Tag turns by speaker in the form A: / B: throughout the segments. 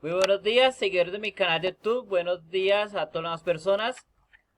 A: Muy buenos días, seguidores de mi canal de YouTube. Buenos días a todas las personas.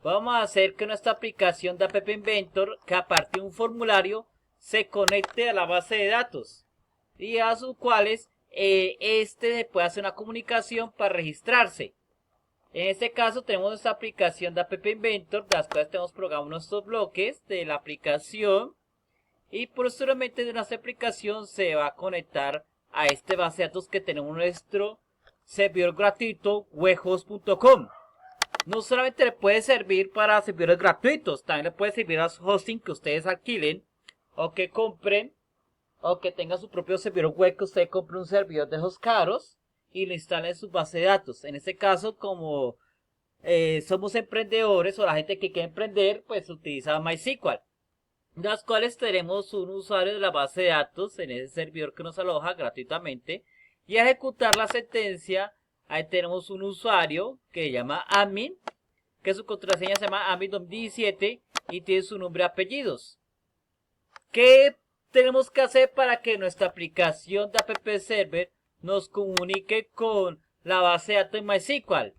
A: Vamos a hacer que nuestra aplicación de App Inventor, que a partir de un formulario, se conecte a la base de datos y a sus cuales se puede hacer una comunicación para registrarse. En este caso tenemos nuestra aplicación de App Inventor, de las cuales tenemos programados nuestros bloques de la aplicación y posteriormente de nuestra aplicación se va a conectar a este base de datos que tenemos nuestro servidor gratuito webhost.com. No solamente le puede servir para servidores gratuitos, también le puede servir a hosting que ustedes alquilen o que compren o que tengan su propio servidor web, que usted compre un servidor de esos caros y lo instale en su base de datos. En este caso, como somos emprendedores o la gente que quiere emprender, pues utiliza MySQL, las cuales tenemos un usuario de la base de datos en ese servidor que nos aloja gratuitamente y a ejecutar la sentencia. Ahí tenemos un usuario que se llama admin, que su contraseña se llama admin2017 y tiene su nombre y apellidos. ¿Qué tenemos que hacer para que nuestra aplicación de app server nos comunique con la base de datos de MySQL?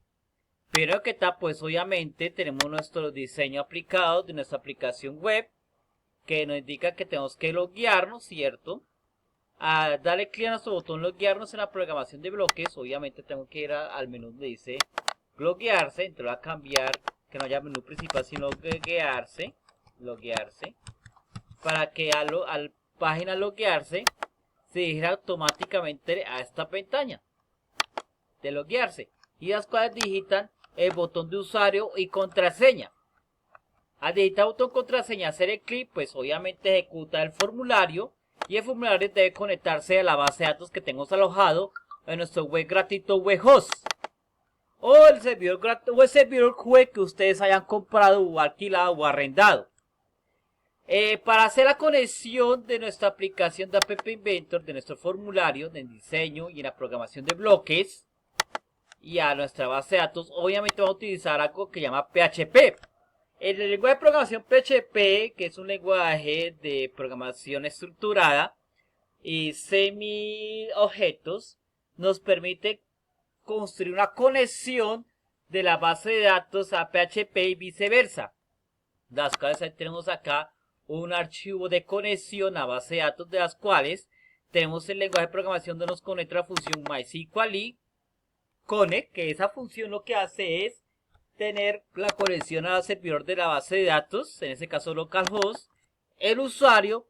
A: Primero que está, pues obviamente tenemos nuestro diseño aplicado de nuestra aplicación web, que nos indica que tenemos que loguearnos, ¿cierto? A darle clic a nuestro botón loguearnos en la programación de bloques. Obviamente tengo que ir al menú donde dice loguearse, entonces voy a cambiar que no haya menú principal sino loguearse, para que al página loguearse se dirija automáticamente a esta pestaña de loguearse y las cuales digitan el botón de usuario y contraseña. Al digitar botón contraseña, hacer el clic, pues obviamente ejecuta el formulario y el formulario debe conectarse a la base de datos que tenemos alojado en nuestro web gratuito webhost o el servidor web que ustedes hayan comprado o alquilado o arrendado. Para hacer la conexión de nuestra aplicación de App Inventor, de nuestro formulario de diseño y en la programación de bloques y a nuestra base de datos, obviamente vamos a utilizar algo que se llama PHP. El lenguaje de programación PHP, que es un lenguaje de programación estructurada y semi-objetos, nos permite construir una conexión de la base de datos a PHP y viceversa. Las cuales tenemos acá un archivo de conexión a base de datos, de las cuales tenemos el lenguaje de programación donde nos conecta la función MySQL connect, que esa función lo que hace es tener la conexión al servidor de la base de datos, en este caso localhost, el usuario,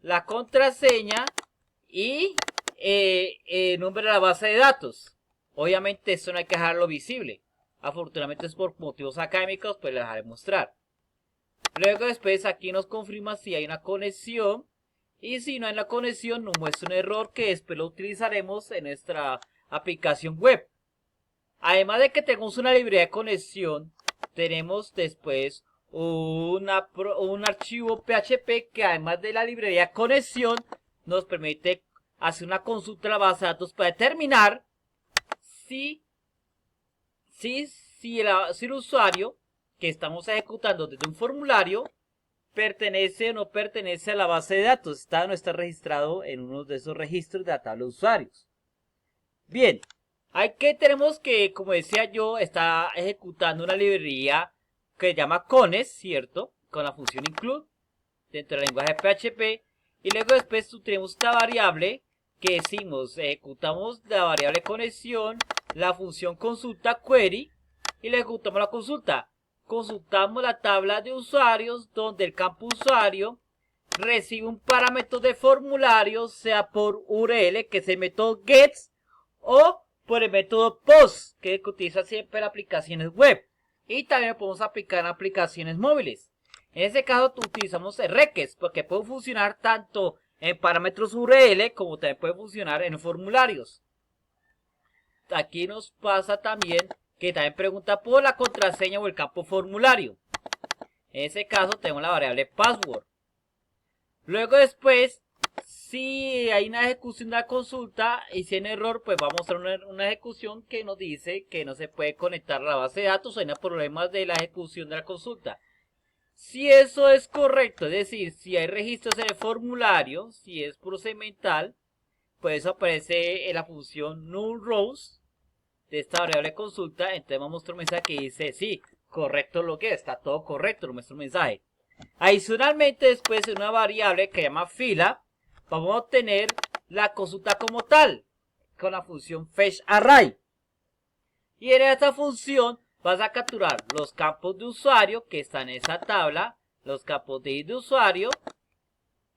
A: la contraseña y el nombre de la base de datos. Obviamente esto no hay que dejarlo visible. Afortunadamente es por motivos académicos, pues les dejaré mostrar. Luego después aquí nos confirma si hay una conexión y si no hay una conexión nos muestra un error que después lo utilizaremos en nuestra aplicación web. Además de que tenemos una librería de conexión, tenemos después un archivo PHP que además de la librería de conexión nos permite hacer una consulta a la base de datos para determinar si el usuario que estamos ejecutando desde un formulario pertenece o no pertenece a la base de datos, está o no está registrado en uno de esos registros de la tabla de usuarios. Bien, tenemos que, como decía yo, está ejecutando una librería que se llama cones, ¿cierto? Con la función include dentro del lenguaje PHP. Y luego después tenemos esta variable que decimos, ejecutamos la variable conexión, la función consulta query y le ejecutamos la consulta. Consultamos la tabla de usuarios donde el campo usuario recibe un parámetro de formulario, sea por URL, que es el método gets, o por el método post, que utiliza siempre en aplicaciones web. Y también lo podemos aplicar en aplicaciones móviles. En este caso utilizamos el request, porque puede funcionar tanto en parámetros URL como también puede funcionar en formularios. Aquí nos pasa también que también pregunta por la contraseña o el campo formulario. En ese caso tenemos la variable password. Luego después, si hay una ejecución de la consulta y si hay error, pues vamos a hacer una ejecución que nos dice que no se puede conectar a la base de datos o hay problemas de la ejecución de la consulta. Si eso es correcto, es decir, si hay registros en el formulario, si es procedimental, pues eso aparece en la función null rows de esta variable consulta, entonces me muestra un mensaje que dice sí, correcto lo que está todo correcto, nos muestra un mensaje. Adicionalmente, después en una variable que se llama fila, vamos a obtener la consulta como tal, con la función fetchArray. Y en esta función vas a capturar los campos de usuario que están en esa tabla, los campos de id de usuario,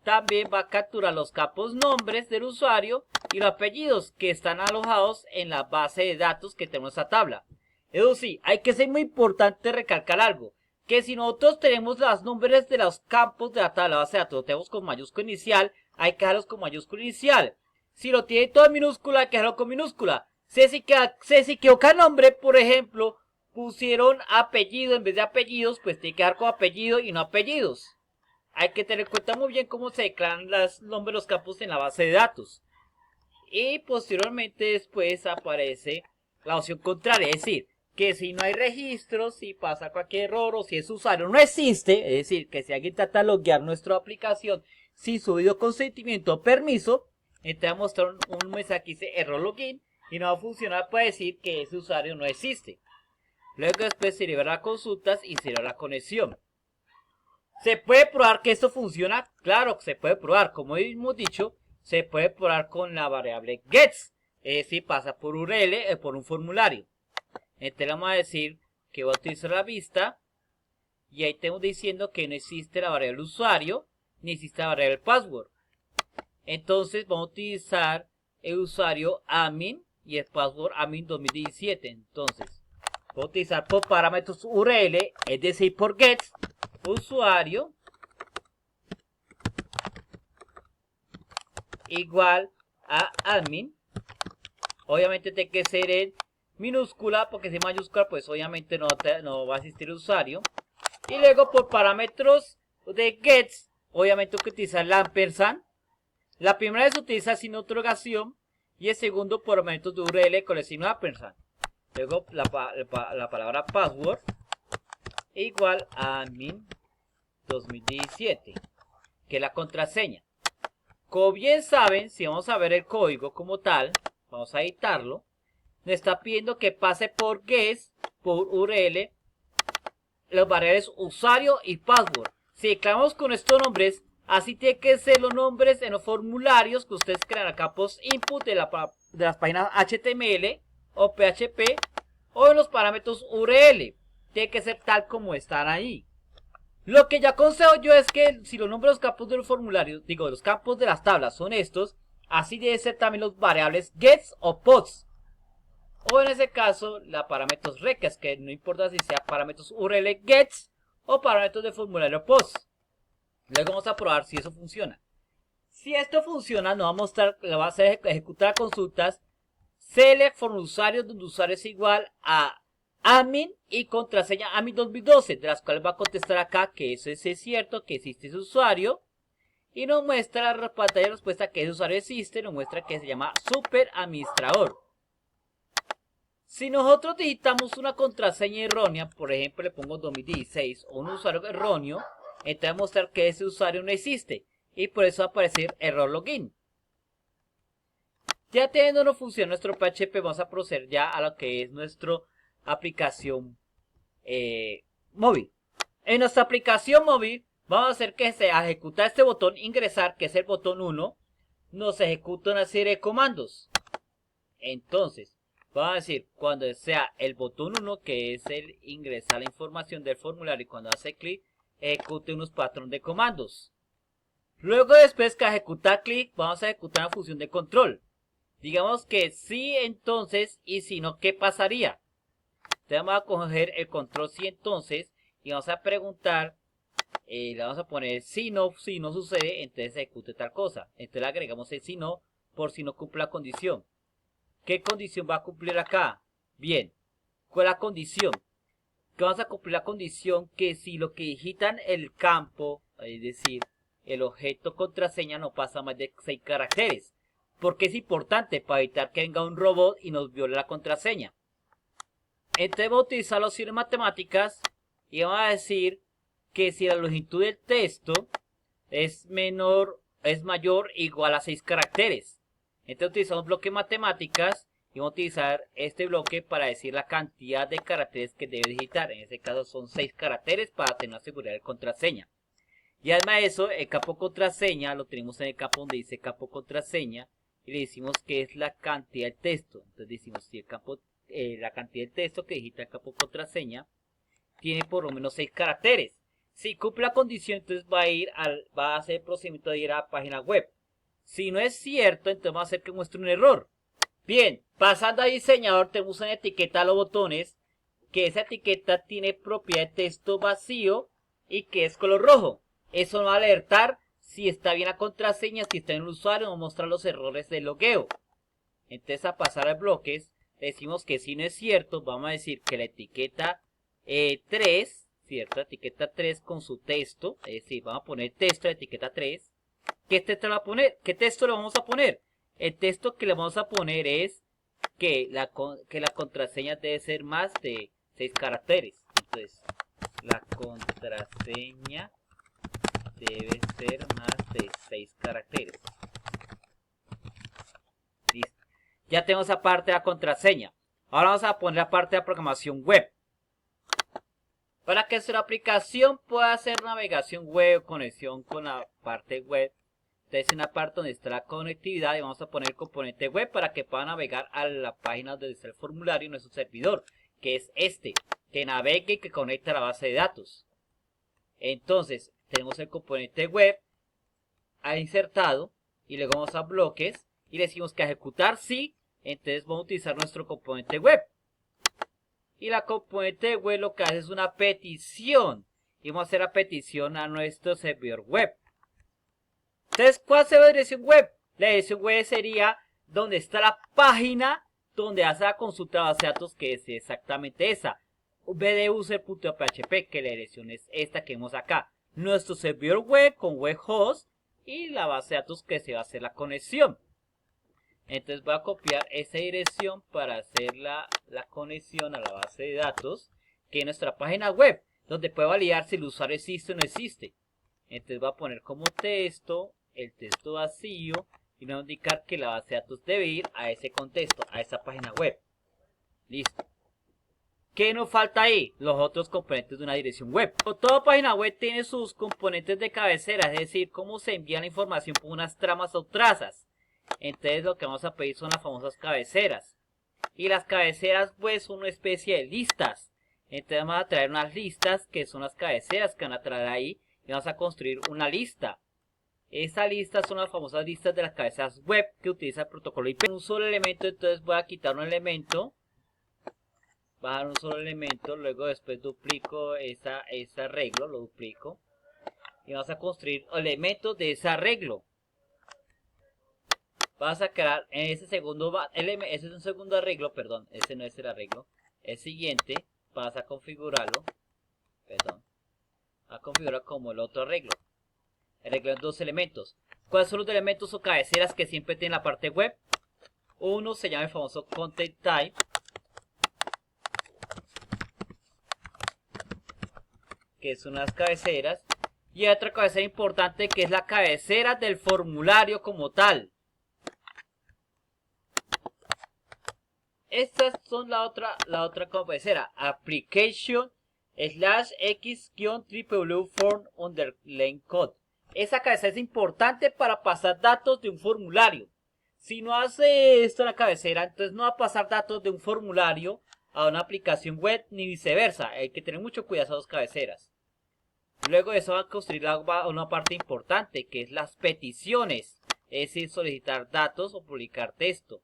A: también va a capturar los campos nombres del usuario y los apellidos que están alojados en la base de datos que tenemos en esa tabla. Eso sí, hay que ser muy importante recalcar algo, que si nosotros tenemos los nombres de los campos de la tabla base de datos, lo tenemos con mayúscula inicial, hay que dejarlos con mayúscula inicial. Si lo tiene todo en minúscula, hay que dejarlo con minúscula. Si se equivoca el nombre, por ejemplo, pusieron apellido en vez de apellidos, pues tiene que dejar con apellido y no apellidos. Hay que tener en cuenta muy bien cómo se declaran los nombres de los campos en la base de datos. Y posteriormente después aparece la opción contraria, es decir, que si no hay registros, si pasa cualquier error o si ese usuario no existe, es decir, que si alguien trata de loguear nuestra aplicación sin su debido consentimiento o permiso, entonces va a mostrar un mensaje que dice error login y no va a funcionar para decir que ese usuario no existe. Luego después se libera consultas y se libera la conexión. ¿Se puede probar que esto funciona? Claro que se puede probar. Como hemos dicho, se puede probar con la variable gets. Es decir, pasa por URL o por un formulario. Entonces vamos a decir que voy a utilizar la vista. Y ahí estamos diciendo que no existe la variable usuario, ni existe la variable password. Entonces vamos a utilizar el usuario admin y el password admin 2017. Entonces, voy a utilizar por parámetros URL, es decir, por gets. Usuario igual a admin. Obviamente tiene que ser en minúscula, porque si es mayúscula pues obviamente no va a existir usuario. Y luego por parámetros de gets, obviamente hay que utilizar la ampersand. La primera vez se utiliza sin interrogación y el segundo por parámetros de URL con el signo ampersand. Luego la palabra password igual a admin 2017, que es la contraseña. Como bien saben, si vamos a ver el código como tal, vamos a editarlo, nos está pidiendo que pase por guest, por URL, los variables usuario y password. Si declaramos con estos nombres, así tiene que ser los nombres en los formularios que ustedes crean a campos input de las páginas HTML o PHP o en los parámetros URL. Tiene que ser tal como están ahí. Lo que ya aconsejo yo es que si los nombres de los campos de los formularios, digo, de los campos de las tablas son estos, así debe ser también los variables gets o pods. O en ese caso, la parámetros requests, que no importa si sea parámetros URL gets o parámetros de formulario pods. Luego vamos a probar si eso funciona. Si esto funciona, nos va a mostrar, le va a hacer ejecutar consultas select from usuarios donde usuario es igual a admin y contraseña admin 2012, de las cuales va a contestar acá que eso es cierto, que existe ese usuario. Y nos muestra la pantalla de respuesta que ese usuario existe, nos muestra que se llama super administrador. Si nosotros digitamos una contraseña errónea, por ejemplo le pongo 2016 o un usuario erróneo, entonces va a mostrar que ese usuario no existe y por eso va a aparecer error login. Ya teniendo función nuestro PHP, vamos a proceder ya a lo que es nuestra aplicación móvil. En nuestra aplicación móvil vamos a hacer que se ejecuta este botón ingresar, que es el botón 1, nos ejecuta una serie de comandos. Entonces, vamos a decir, cuando sea el botón 1, que es el ingresar la información del formulario, y cuando hace clic, ejecute unos patrones de comandos. Luego, después que ejecutar clic, vamos a ejecutar una función de control. Digamos que sí, entonces, y si no, ¿qué pasaría? Entonces vamos a coger el control sí, entonces, y vamos a preguntar, le vamos a poner si no sucede, entonces ejecute tal cosa. Entonces le agregamos el si no, por si no cumple la condición. ¿Qué condición va a cumplir acá? Bien, ¿cuál es la condición? Que vamos a cumplir la condición que si lo que digitan el campo, es decir, el objeto contraseña no pasa más de 6 caracteres. Porque es importante para evitar que venga un robot y nos viole la contraseña. Entonces voy a utilizar las opciones matemáticas y vamos a decir que si la longitud del texto es mayor o igual a 6 caracteres. Entonces utilizamos bloque matemáticas y y vamos a utilizar este bloque para decir la cantidad de caracteres que debe digitar. En este caso son 6 caracteres para tener una seguridad de contraseña. Y además de eso, el campo contraseña lo tenemos en el campo donde dice campo contraseña y le decimos que es la cantidad de texto. Entonces decimos si el campo, la cantidad de texto que digita el campo contraseña tiene por lo menos 6 caracteres. Si cumple la condición, entonces va a hacer el procedimiento de ir a la página web. Si no es cierto, entonces va a hacer que muestre un error. Bien, pasando a diseñador, tenemos una etiqueta a los botones, que esa etiqueta tiene propiedad de texto vacío y que es color rojo. Eso nos va a alertar si está bien la contraseña, si está en el usuario, nos mostrar los errores de logueo. Entonces a pasar a bloques, decimos que si no es cierto, vamos a decir que la etiqueta 3, ¿cierto? La etiqueta 3 con su texto, es decir, vamos a poner texto de etiqueta 3. ¿Qué texto le vamos a poner? ¿Qué texto le vamos a poner? El texto que le vamos a poner es que la contraseña debe ser más de 6 caracteres. Entonces, la contraseña debe ser más de 6 caracteres. Listo. Ya tenemos esa parte de la contraseña. Ahora vamos a poner la parte de la programación web. Para que nuestra aplicación pueda hacer navegación web o conexión con la parte web, entonces en la parte donde está la conectividad y vamos a poner el componente web para que pueda navegar a la página donde está el formulario en nuestro servidor, que es este, que navegue y que conecte a la base de datos. Entonces tenemos el componente web insertado y luego vamos a bloques y le decimos que ejecutar sí, entonces vamos a utilizar nuestro componente web. Y la componente web lo que hace es una petición. Y vamos a hacer la petición a nuestro servidor web. Entonces, ¿cuál sería la dirección web? La dirección web sería donde está la página donde hace la consulta de base de datos, que es exactamente esa. bduser.php, que la dirección es esta que vemos acá. Nuestro servidor web con webhost y la base de datos que se va a hacer la conexión. Entonces voy a copiar esa dirección para hacer la conexión a la base de datos, que es nuestra página web, donde puede validar si el usuario existe o no existe. Entonces voy a poner como texto, el texto vacío, y me va a indicar que la base de datos debe ir a ese contexto, a esa página web. Listo. ¿Qué nos falta ahí? Los otros componentes de una dirección web. Toda página web tiene sus componentes de cabecera, es decir, cómo se envía la información por unas tramas o trazas. Entonces lo que vamos a pedir son las famosas cabeceras. Y las cabeceras pues son una especie de listas. Entonces vamos a traer unas listas que son las cabeceras que van a traer ahí. Y vamos a construir una lista. Esa lista son las famosas listas de las cabeceras web que utiliza el protocolo IP. Un solo elemento, entonces voy a quitar un elemento. Bajar un solo elemento. Luego después duplico ese arreglo. Lo duplico. Y vamos a construir elementos de ese arreglo. Vas a crear en ese segundo, ese es un segundo arreglo, perdón, ese no es el arreglo. El siguiente vas a configurarlo, a configurar como el otro arreglo. El arreglo en 2 elementos. ¿Cuáles son los elementos o cabeceras que siempre tiene la parte web? Uno se llama el famoso content type, que son las cabeceras. Y hay otra cabecera importante que es la cabecera del formulario como tal. Estas son la otra cabecera. Application /x-www-form_code. Esa cabecera es importante para pasar datos de un formulario. Si no hace esto la cabecera, entonces no va a pasar datos de un formulario a una aplicación web ni viceversa. Hay que tener mucho cuidado a esas cabeceras. Luego de eso va a construir una parte importante que es las peticiones. Es decir, solicitar datos o publicar texto.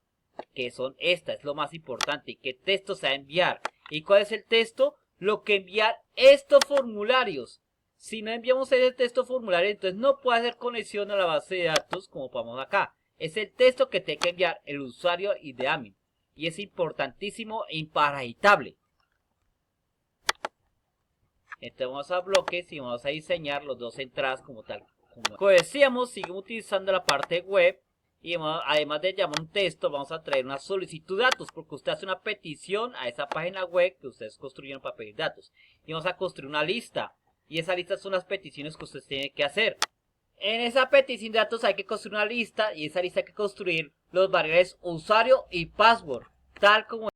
A: Que son estas, es lo más importante. ¿Qué texto se va a enviar? ¿Y cuál es el texto? Lo que enviar estos formularios. Si no enviamos ese texto formulario, entonces no puede hacer conexión a la base de datos como vamos acá. Es el texto que tiene que enviar el usuario y de admin. Y es importantísimo e imparagitable. Entonces vamos a bloques y vamos a diseñar los dos entradas como tal. Como decíamos, seguimos utilizando la parte web. Y además de llamar un texto, vamos a traer una solicitud de datos, porque usted hace una petición a esa página web que ustedes construyeron para pedir datos. Y vamos a construir una lista. Y esa lista son las peticiones que ustedes tienen que hacer. En esa petición de datos hay que construir una lista, y esa lista hay que construir los variables usuario y password. tal como